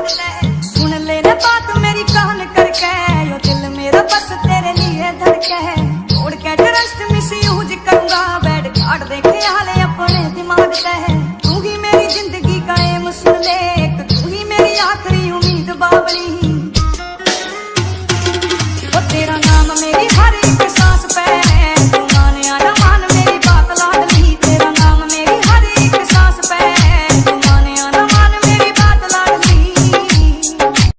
सुन ले ना बात मेरी कान करके, यो दिल मेरा बस तेरे लिए धड़के है। तोड़ के ट्रस्ट मिस यूज करूंगा, बैड काट दे ख्याल अपने दिमाग पे है। तू ही मेरी जिंदगी का एम सुन ले, तू ही मेरी आखिरी उम्मीद बावली।